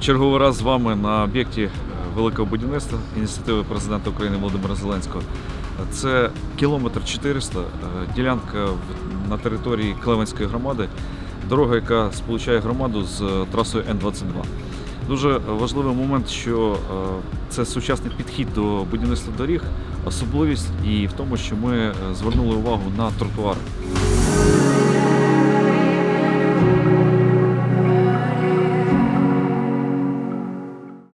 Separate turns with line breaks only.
В черговий раз з вами на об'єкті великого будівництва ініціативи президента України Володимира Зеленського. Це кілометр 400, ділянка на території Клевенської громади, дорога, яка сполучає громаду з трасою Н-22. Дуже важливий момент, що це сучасний підхід до будівництва доріг, особливість і в тому, що ми звернули увагу на тротуари.